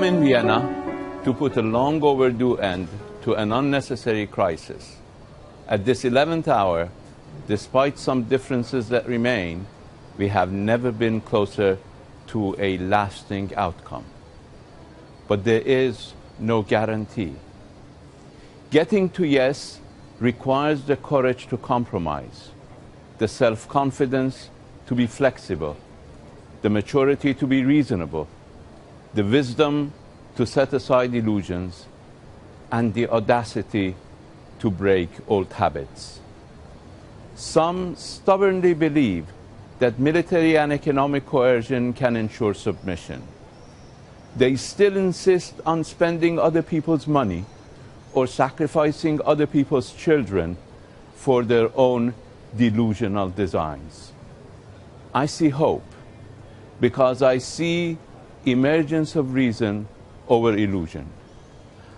come in Vienna to put a long overdue end to an unnecessary crisis. At this 11th hour, despite some differences that remain, we have never been closer to a lasting outcome. But there is no guarantee. Getting to yes requires the courage to compromise, the self-confidence to be flexible, the maturity to be reasonable, the wisdom to set aside illusions, and the audacity to break old habits. Some stubbornly believe that military and economic coercion can ensure submission. They still insist on spending other people's money or sacrificing other people's children for their own delusional designs. I see hope because I see emergence of reason over illusion.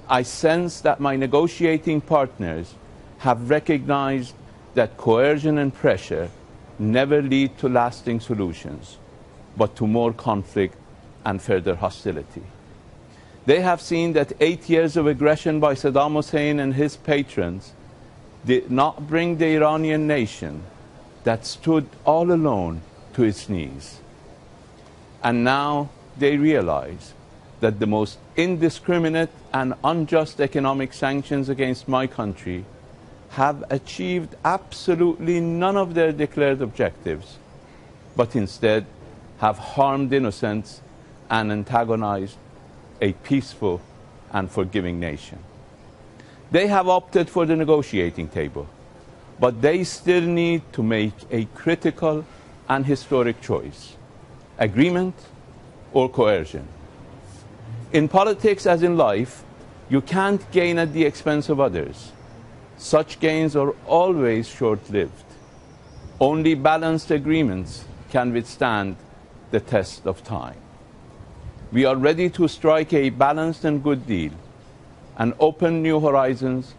I sense that my negotiating partners have recognized that coercion and pressure never lead to lasting solutions, but to more conflict and further hostility. They have seen that 8 years of aggression by Saddam Hussein and his patrons did not bring the Iranian nation that stood all alone to its knees. And now they realize that the most indiscriminate and unjust economic sanctions against my country have achieved absolutely none of their declared objectives, but instead have harmed innocents and antagonized a peaceful and forgiving nation. They have opted for the negotiating table, but they still need to make a critical and historic choice: agreement or coercion. In politics, as in life, you can't gain at the expense of others. Such gains are always short-lived. Only balanced agreements can withstand the test of time. We are ready to strike a balanced and good deal and open new horizons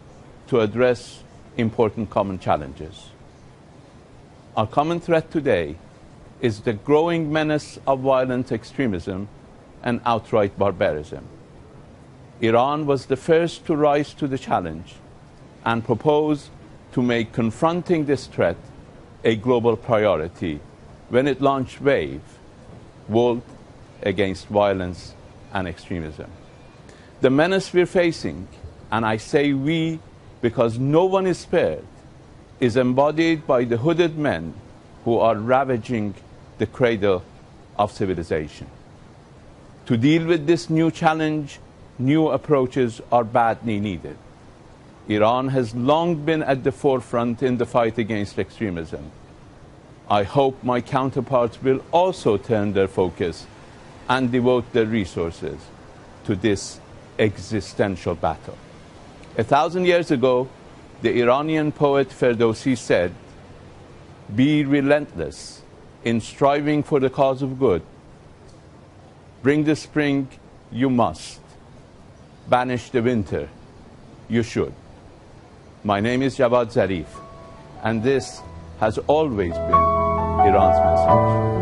to address important common challenges. Our common threat today is the growing menace of violent extremism and outright barbarism. Iran was the first to rise to the challenge and propose to make confronting this threat a global priority when it launched WAVE, World Against Violence and Extremism. The menace we're facing, and I say we because no one is spared, is embodied by the hooded men who are ravaging the cradle of civilization. To deal with this new challenge, new approaches are badly needed. Iran has long been at the forefront in the fight against extremism. I hope my counterparts will also turn their focus and devote their resources to this existential battle. 1,000 years ago, the Iranian poet Ferdowsi said, "Be relentless in striving for the cause of good. Bring the spring, you must. Banish the winter, you should." My name is Zarif, and this has always been Iran's message.